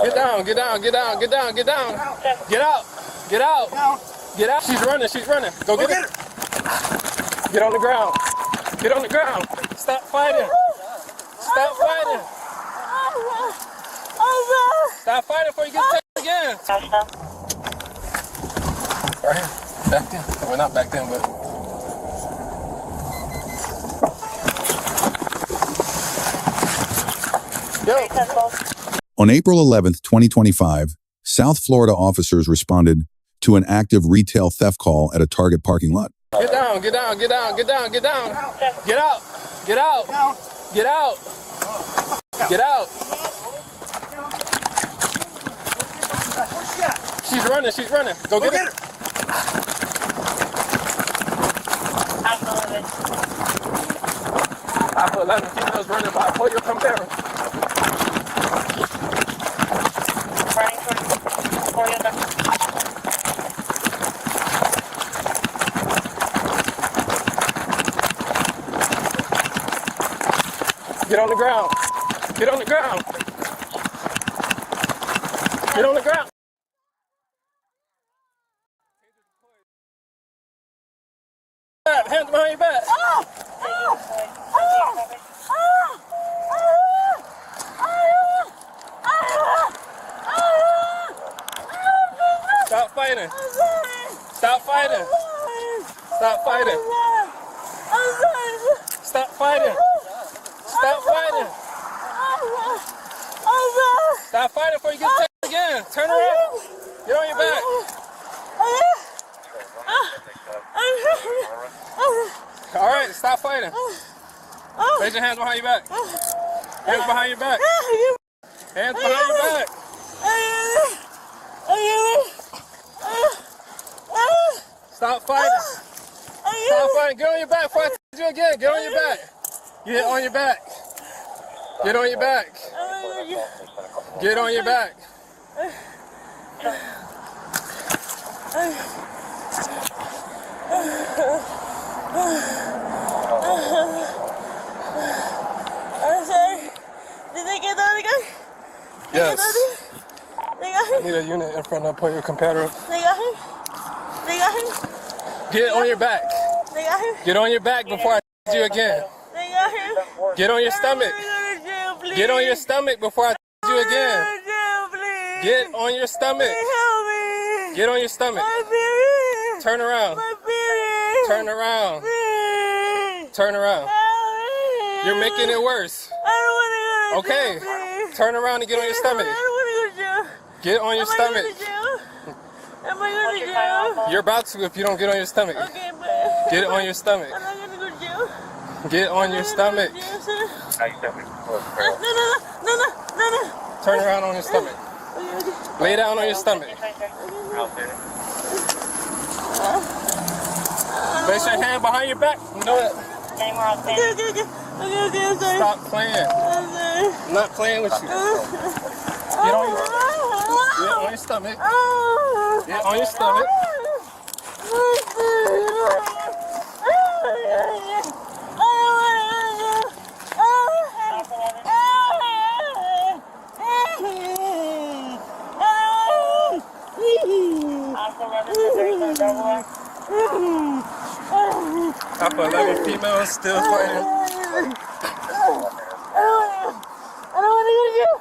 Get down, get down, get down, get down, get down. Get out, get out, get out. She's running, she's running. Go get her. Get on the ground. Get on the ground. Stop fighting. Stop fighting. Stop fighting before you get taken again. Right here. Back then. Well, not back then, but. Yo. On April 11th, 2025, South Florida officers responded to an active retail theft call at a Target parking lot. Get down, get down, get down, get down, get down. Get out, get out, get out, get out. She's running, she's running. Go get her. I put 11 females running by. Pull your compare. Get on the ground. Get on the ground. Get on the ground. Hands behind your back. Stop fighting. Stop fighting. Stop fighting. Stop fighting. Stop fighting. Stop fighting before you get taken again. Turn around. Get on your back. All right, stop fighting. Raise your hands behind your back. Hands behind your back. Hands behind your back. Stop fighting. Stop fighting. Get on your back before I tell you again. Get on your back. Get on your back. Get on your back. Get on your back. I'm sorry. Did they get that again? Yes. They got him? I need a unit in front of put your competitor. They got him? They got him? Get on your back. They got him? Get on your back before I tell you again. They got him? Get on your stomach. Get on your stomach before I tell you again. Get on your stomach. Get on your stomach. Turn around. Turn around. Turn around. You're making it worse. Okay. Turn around and get on your stomach. Get on your stomach. Am I going to jail? You're about to if you don't get on your stomach. Okay, but Get on your stomach. I'm not going to go to jail. Get on your stomach. No. Turn around on your stomach. Okay. Lay down on your stomach. Place your hand behind your back. You know that. Okay, I'm sorry. Stop playing. I'm sorry. I'm not playing with you. Get on your stomach. Get on your stomach. I put 11 females still fighting. I don't want to go to jail.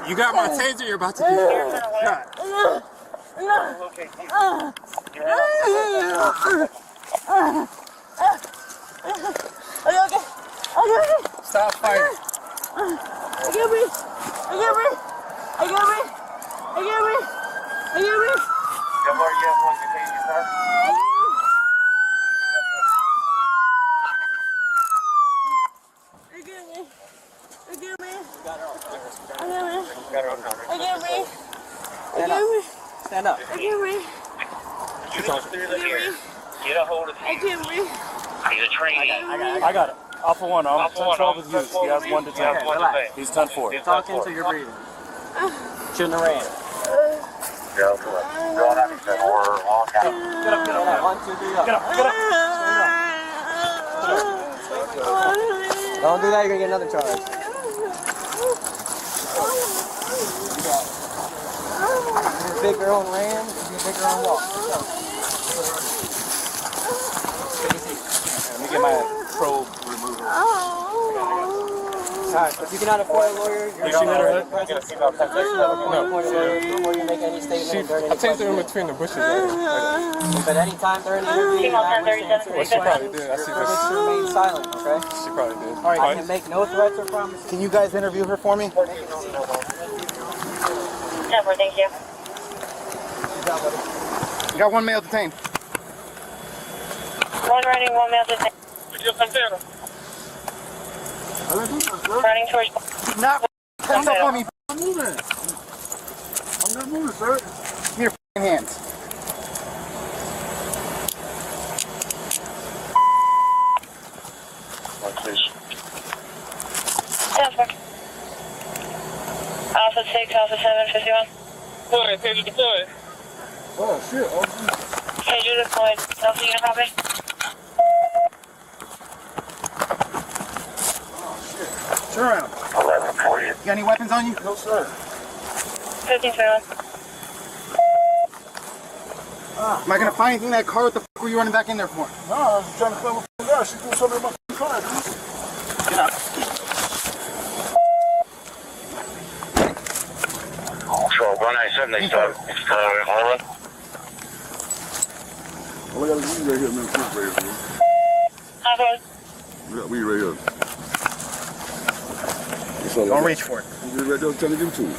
You got my taser, you're about to get shot. Stop fighting. Stand up. Get a hold of him. He's a trainee. I got it. Alpha 1. Alpha 12 is used. He has 1 to 10. Relax. He's 10-4. He's Talking so you're breathing. Shouldn't have ran. go. Going up, he said, or all county. Get up, get up. 1, 2, 3, up. Get up, get up. Don't do that, you're gonna get another charge. This big girl and ran, this is a big girl and walked. Let me get my probe remover. Alright, if you cannot afford a lawyer, you're She let her hood? before you make any statement during any I tased her in between the bushes. If at any time during the interview you not wish to answer Well, she probably did. I you're see privileged this. to remain silent, okay? She probably did. Alright, I can make no threats or promises. Can you guys interview her for me? No, thank you. You got one male detained. One running, one male detained. Running towards... Not hands up on me. I'm moving. I'm not moving, sir. Here, hands. Alpha 6, Alpha 7, 51. Pager deployed. Oh, shit. Pager deployed. Alpha unit copy. Turn around. 1140. You got any weapons on you? No, sir. 1521. Am I going to find anything in that car? What the f*** were you running back in there for? No, I was trying to find my guy. She threw something in my car. Get out. So 197, they start Harlan. Oh, we got a weed right here, man. Fruit right here, man. Alpha. We got weed right here. That's all I Don't got. reach for it. You right there, trying to give it to me.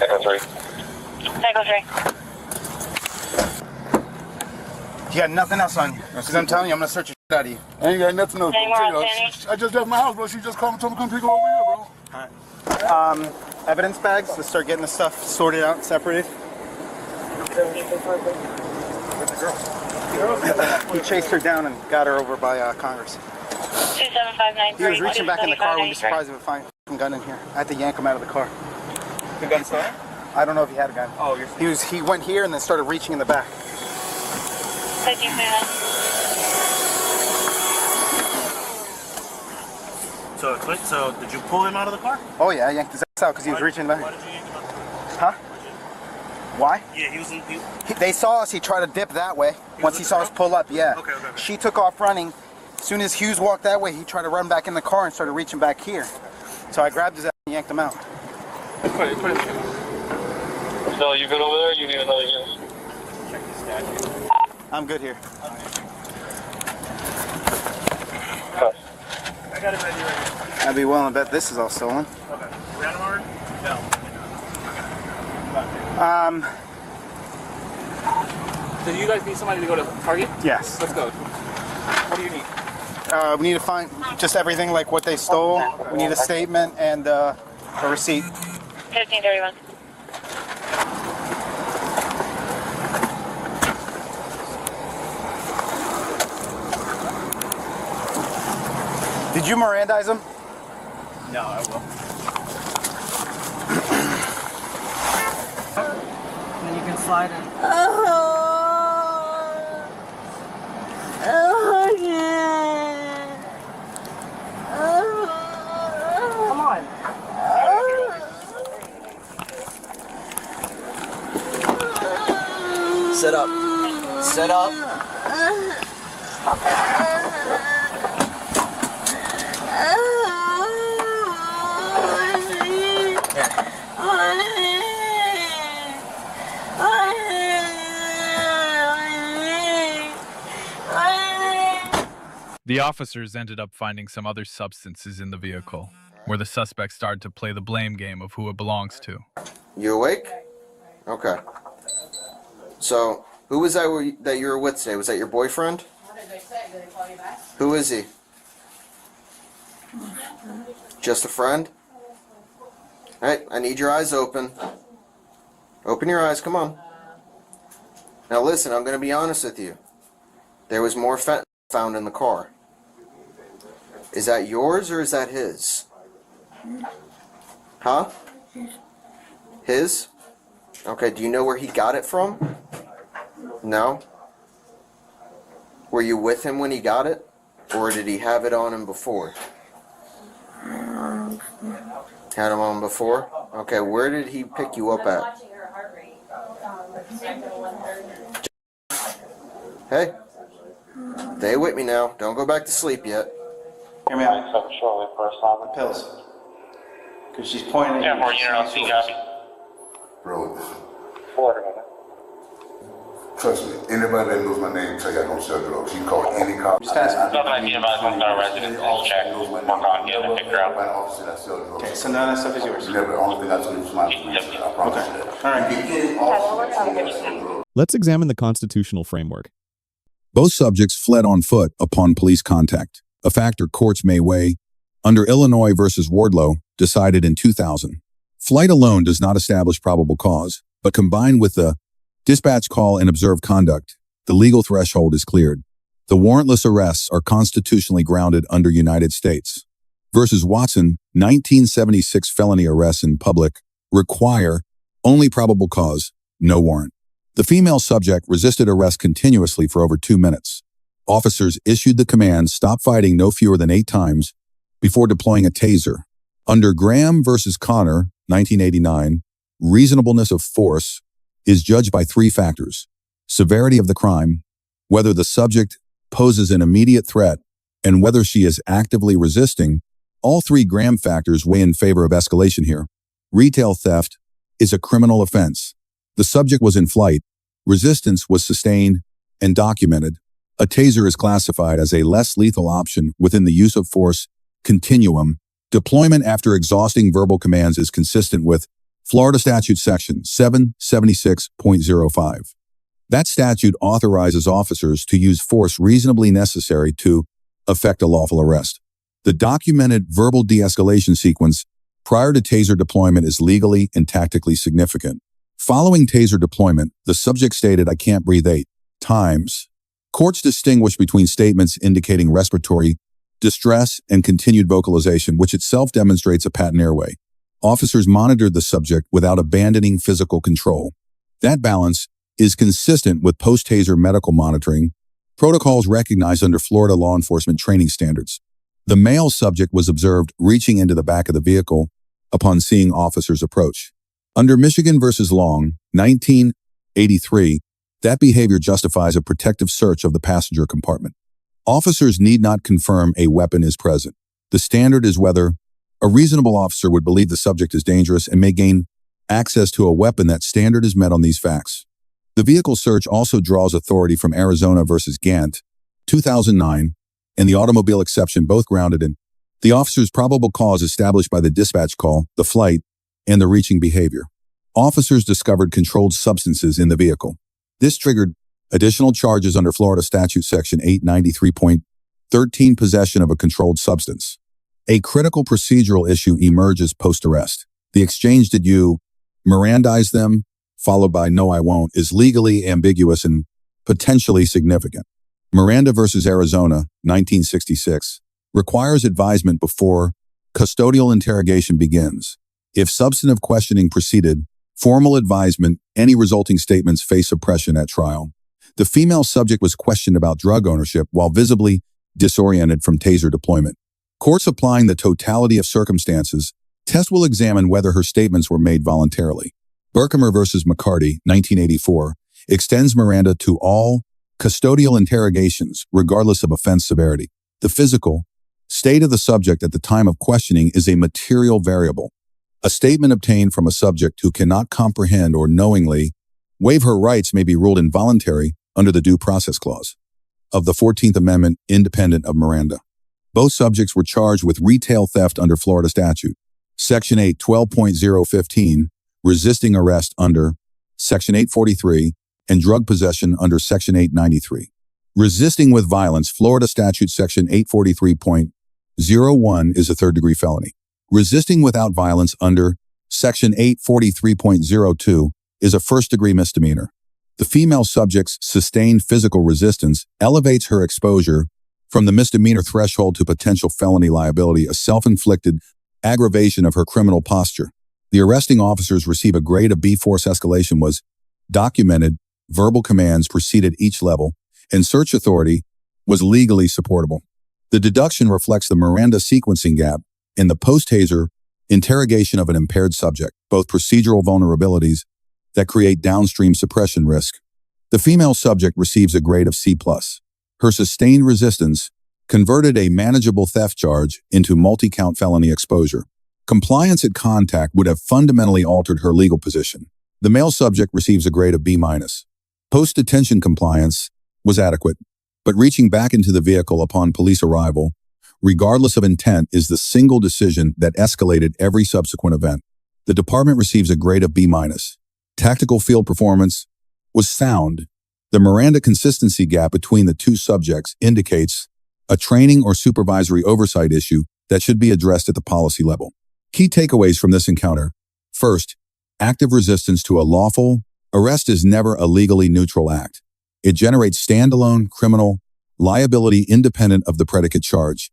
Echo 3. Echo 3. You got nothing else on you. Because I'm telling you, I'm going to search your shit out of you. I ain't got nothing else. Any more Check it out. outstanding? I just left my house, bro. She just called me, told me to come pick her over here, bro. Evidence bags. Let's start getting the stuff sorted out, separated. He chased her down and got her over by Congress. 2759. He was reaching back in the car. Wouldn't be surprised if we find a gun in here. I had to yank him out of the car. The gun's still there? I don't know if he had a gun. Oh, you're He went here and then started reaching in the back. 1529. So did you pull him out of the car? Oh yeah, I yanked his ass out because he was reaching back. Why did you yank him out? Huh? Why? Yeah, he was in. They saw us. He tried to dip that way. Once he saw us pull up, yeah. Okay. She took off running. As soon as Hughes walked that way, he tried to run back in the car and started reaching back here. So I grabbed his ass and yanked him out. Put it. So you good over there? You need another unit? check the statute. I'm good here. I got it ready right here. I'd be willing to bet this is all stolen. Okay. Ran him already? No. So do you guys need somebody to go to Target? Yes. Let's go. What do you need? We need to find just everything like what they stole. We need a statement and a receipt. 1531. Did you Mirandize him? No, I will. And you can slide in. Come on. Sit up. Sit up. The officers ended up finding some other substances in the vehicle, where the suspect started to play the blame game of who it belongs to. You awake? Okay. So, who was that you were with today? Was that your boyfriend? Who is he? Just a friend? Alright, I need your eyes open. Open your eyes, come on. Now listen, I'm going to be honest with you. There was more fentanyl found in the car. Is that yours or is that his? Huh? His? Okay, do you know where he got it from? No? Were you with him when he got it? Or did he have it on him before? Had him on before? Okay, where did he pick you up at? Hey, stay with me now. Don't go back to sleep yet. Hear me out. Pills. Because she's pointing at you. Yeah, more unit on C, copy. Bro, Forward. trust me, anybody that knows my name tell you I don't sell drugs. You can call any cop. Just asking. Nothing I see about one star residence. I'll check. Work on getting it figured out. Officer that sell drugs. Okay, so none of that stuff is yours. Never, the only thing I told you was my information. I promise you that. All right. You get any officer that sells drugs. Let's examine the constitutional framework. Both subjects fled on foot upon police contact, a factor courts may weigh. Under Illinois versus Wardlow, decided in 2000. Flight alone does not establish probable cause, but combined with the dispatch call and observed conduct, the legal threshold is cleared. The warrantless arrests are constitutionally grounded under United States. Versus Watson, 1976 felony arrests in public require only probable cause, no warrant. The female subject resisted arrest continuously for over 2 minutes. Officers issued the command, stop fighting no fewer than 8 times before deploying a taser. Under Graham versus Connor, 1989, reasonableness of force is judged by 3 factors: severity of the crime, whether the subject poses an immediate threat, and whether she is actively resisting. All 3 Graham factors weigh in favor of escalation here. Retail theft is a criminal offense. The subject was in flight. Resistance was sustained and documented. A taser is classified as a less lethal option within the use of force continuum. Deployment after exhausting verbal commands is consistent with Florida Statute Section 776.05. That statute authorizes officers to use force reasonably necessary to effect a lawful arrest. The documented verbal de-escalation sequence prior to taser deployment is legally and tactically significant. Following taser deployment, the subject stated, "I can't breathe" 8 times. Courts distinguish between statements indicating respiratory distress and continued vocalization, which itself demonstrates a patent airway. Officers monitored the subject without abandoning physical control. That balance is consistent with post-taser medical monitoring protocols recognized under Florida law enforcement training standards. The male subject was observed reaching into the back of the vehicle upon seeing officers approach. Under Michigan versus Long, 1983, that behavior justifies a protective search of the passenger compartment. Officers need not confirm a weapon is present. The standard is whether a reasonable officer would believe the subject is dangerous and may gain access to a weapon. That standard is met on these facts. The vehicle search also draws authority from Arizona versus Gant, 2009, and the automobile exception, both grounded in the officer's probable cause established by the dispatch call, the flight, and the reaching behavior. Officers discovered controlled substances in the vehicle. This triggered additional charges under Florida Statute Section 893.13, possession of a controlled substance. A critical procedural issue emerges post-arrest. The exchange, "Did you Mirandize them?" followed by "No, I won't," is legally ambiguous and potentially significant. Miranda versus Arizona, 1966, requires advisement before custodial interrogation begins. If substantive questioning preceded formal advisement, any resulting statements face suppression at trial. The female subject was questioned about drug ownership while visibly disoriented from taser deployment. Courts applying the totality of circumstances test will examine whether her statements were made voluntarily. Berkemer versus McCarty, 1984, extends Miranda to all custodial interrogations, regardless of offense severity. The physical state of the subject at the time of questioning is a material variable. A statement obtained from a subject who cannot comprehend or knowingly waive her rights may be ruled involuntary under the Due Process Clause of the 14th Amendment, independent of Miranda. Both subjects were charged with retail theft under Florida statute. Section 8, 12.015, resisting arrest under Section 843, and drug possession under Section 893. Resisting with violence, Florida statute Section 843.01 is a third-degree felony. Resisting without violence under Section 843.02 is a first-degree misdemeanor. The female subject's sustained physical resistance elevates her exposure from the misdemeanor threshold to potential felony liability, a self-inflicted aggravation of her criminal posture. The arresting officers receive a grade of B. Force escalation was documented, verbal commands preceded each level, and search authority was legally supportable. The deduction reflects the Miranda sequencing gap in the post-Taser interrogation of an impaired subject, both procedural vulnerabilities that create downstream suppression risk. The female subject receives a grade of C+. Her sustained resistance converted a manageable theft charge into multi-count felony exposure. Compliance at contact would have fundamentally altered her legal position. The male subject receives a grade of B-. Post-detention compliance was adequate, but reaching back into the vehicle upon police arrival, regardless of intent, is the single decision that escalated every subsequent event. The department receives a grade of B-. Tactical field performance was sound. The Miranda consistency gap between the two subjects indicates a training or supervisory oversight issue that should be addressed at the policy level. Key takeaways from this encounter. First, active resistance to a lawful arrest is never a legally neutral act. It generates standalone criminal liability independent of the predicate charge.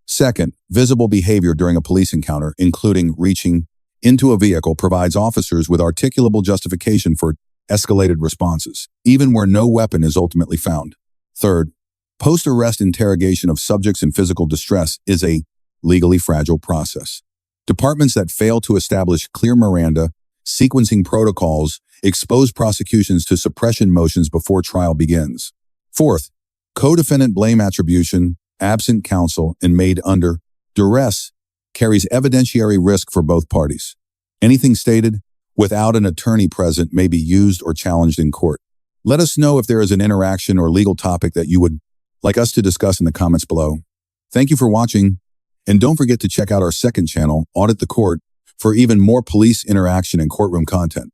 Second, visible behavior during a police encounter, including reaching into a vehicle, provides officers with articulable justification for escalated responses, even where no weapon is ultimately found. Third, post-arrest interrogation of subjects in physical distress is a legally fragile process. Departments that fail to establish clear Miranda sequencing protocols expose prosecutions to suppression motions before trial begins. Fourth, co-defendant blame attribution, absent counsel, and made under duress carries evidentiary risk for both parties. Anything stated without an attorney present may be used or challenged in court. Let us know if there is an interaction or legal topic that you would like us to discuss in the comments below. Thank you for watching, and don't forget to check out our second channel, Audit the Court, for even more police interaction and courtroom content.